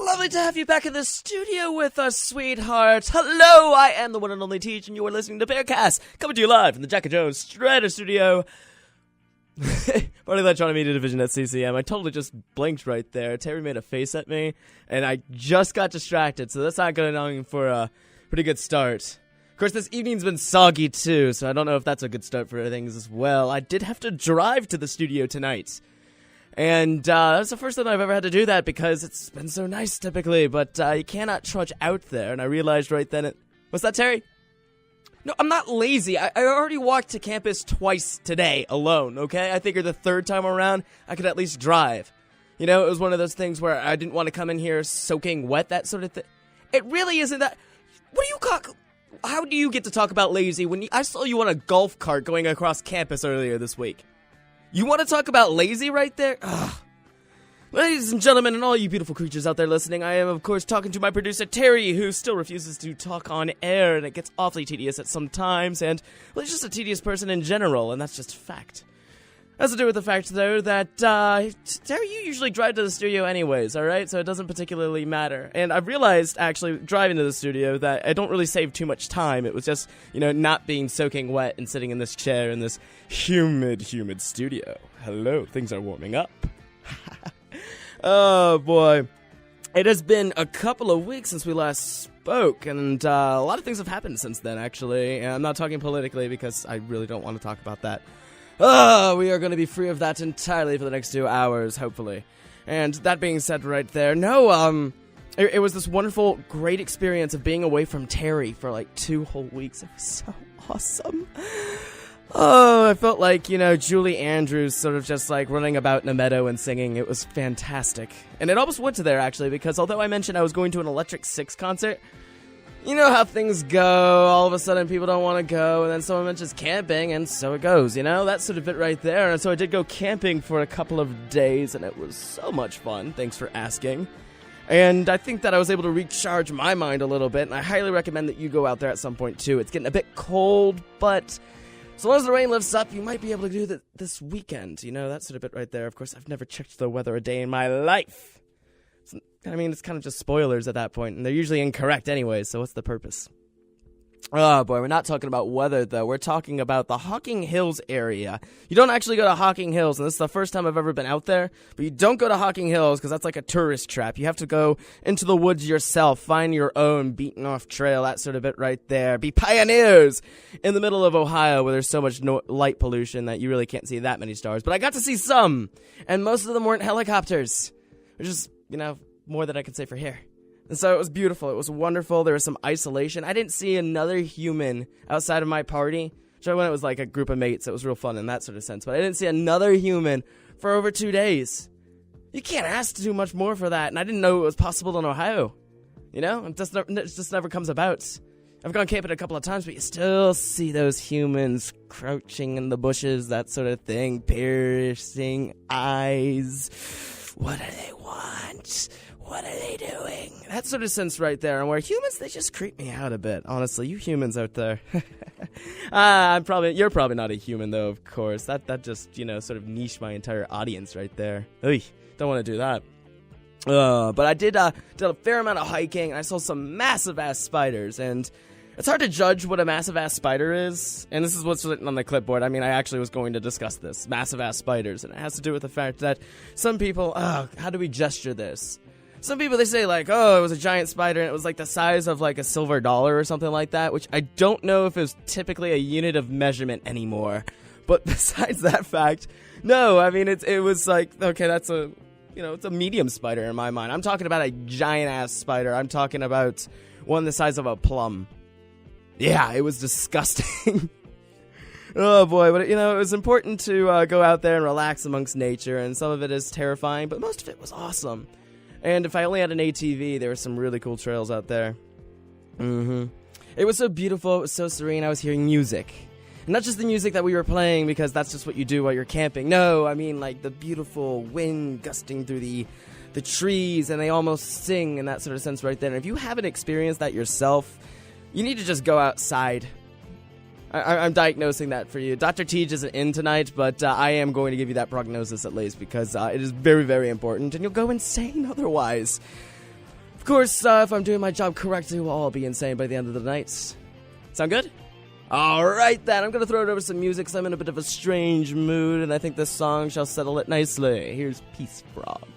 lovely to have you back in the studio with us, sweetheart. Hello, I am the one and only Teej, and you are listening to Bearcast, coming to you live from the Jack and Jones Strader Studio. Part of Electronic Media Division at CCM. I totally just blinked right there. Terry made a face at me, and I just got distracted, so that's not going on for a pretty good start. Of course, this evening's been soggy, too, so I don't know if that's a good start for things as well. I did have to drive to the studio tonight. And that's the first time I've ever had to do that because it's been so nice typically, but you cannot trudge out there. And I realized right then what's that, Terry? No, I'm not lazy. I already walked to campus twice today alone, okay? I figured the third time around, I could at least drive. You know, it was one of those things where I didn't want to come in here soaking wet, that sort of thing. It really isn't that. What do you call... How do you get to talk about lazy when I saw you on a golf cart going across campus earlier this week? You want to talk about lazy right there? Ugh. Ladies and gentlemen, and all you beautiful creatures out there listening, I am, of course, talking to my producer, Terry, who still refuses to talk on air, and it gets awfully tedious at some times, and, well, he's just a tedious person in general, and that's just a fact. It has to do with the fact, though, that, Terry, you usually drive to the studio anyways, alright? So it doesn't particularly matter. And I've realized, actually, driving to the studio, that I don't really save too much time. It was just, you know, not being soaking wet and sitting in this chair in this humid studio. Hello, things are warming up. Oh, boy. It has been a couple of weeks since we last spoke, and a lot of things have happened since then, actually. And I'm not talking politically, because I really don't want to talk about that. We are going to be free of that entirely for the next 2 hours, hopefully. And that being said right there, it was this wonderful, great experience of being away from Terry for like 2 whole weeks. It was so awesome. Oh, I felt like, you know, Julie Andrews sort of just like running about in a meadow and singing. It was fantastic. And it almost went to there, actually, because although I mentioned I was going to an Electric Six concert, you know how things go, all of a sudden people don't want to go, and then someone mentions camping, and so it goes, you know? That sort of bit right there, and so I did go camping for a couple of days, and it was so much fun, thanks for asking. And I think that I was able to recharge my mind a little bit, and I highly recommend that you go out there at some point, too. It's getting a bit cold, but as long as the rain lifts up, you might be able to do that this weekend, you know? That sort of bit right there. Of course, I've never checked the weather a day in my life. I mean, it's kind of just spoilers at that point, and they're usually incorrect anyway, so what's the purpose? Oh, boy, we're not talking about weather, though. We're talking about the Hocking Hills area. You don't actually go to Hocking Hills, and this is the first time I've ever been out there, but you don't go to Hocking Hills because that's like a tourist trap. You have to go into the woods yourself, find your own beaten-off trail, that sort of bit right there. Be pioneers in the middle of Ohio where there's so much light pollution that you really can't see that many stars. But I got to see some, and most of them weren't helicopters, which is, you know, more than I can say for here. And so it was beautiful. It was wonderful. There was some isolation. I didn't see another human outside of my party. So when it was like a group of mates, it was real fun in that sort of sense. But I didn't see another human for over 2 days. You can't ask to do much more for that. And I didn't know it was possible in Ohio. You know? It just never comes about. I've gone camping a couple of times, but you still see those humans crouching in the bushes, that sort of thing. Piercing eyes. What do they want? What are they doing? That sort of sense right there. And where humans, they just creep me out a bit. Honestly, you humans out there. You're probably not a human though, of course. That just, you know, sort of niche my entire audience right there. Oy, don't want to do that. But I did a fair amount of hiking, and I saw some massive ass spiders, and it's hard to judge what a massive-ass spider is, and this is what's written on the clipboard. I mean, I actually was going to discuss this. Massive-ass spiders, and it has to do with the fact that some people, how do we gesture this? Some people, they say, like, oh, it was a giant spider, and it was, like, the size of, like, a silver dollar or something like that, which I don't know if is typically a unit of measurement anymore. But besides that fact, no, I mean, it was, like, okay, that's a, you know, it's a medium spider in my mind. I'm talking about a giant-ass spider. I'm talking about one the size of a plum. Yeah, it was disgusting. Oh, boy, but, you know, it was important to go out there and relax amongst nature, and some of it is terrifying, but most of it was awesome. And if I only had an ATV, there were some really cool trails out there. It was so beautiful, it was so serene, I was hearing music. And not just the music that we were playing, because that's just what you do while you're camping. No, I mean, like, the beautiful wind gusting through the trees, and they almost sing in that sort of sense right there. And if you haven't experienced that yourself, you need to just go outside. I'm diagnosing that for you. Dr. Teej isn't in tonight, but I am going to give you that prognosis at least, because it is very, very important, and you'll go insane otherwise. Of course, if I'm doing my job correctly, we'll all be insane by the end of the night. Sound good? Alright then, I'm gonna throw it over some music because I'm in a bit of a strange mood, and I think this song shall settle it nicely. Here's Peace Frog.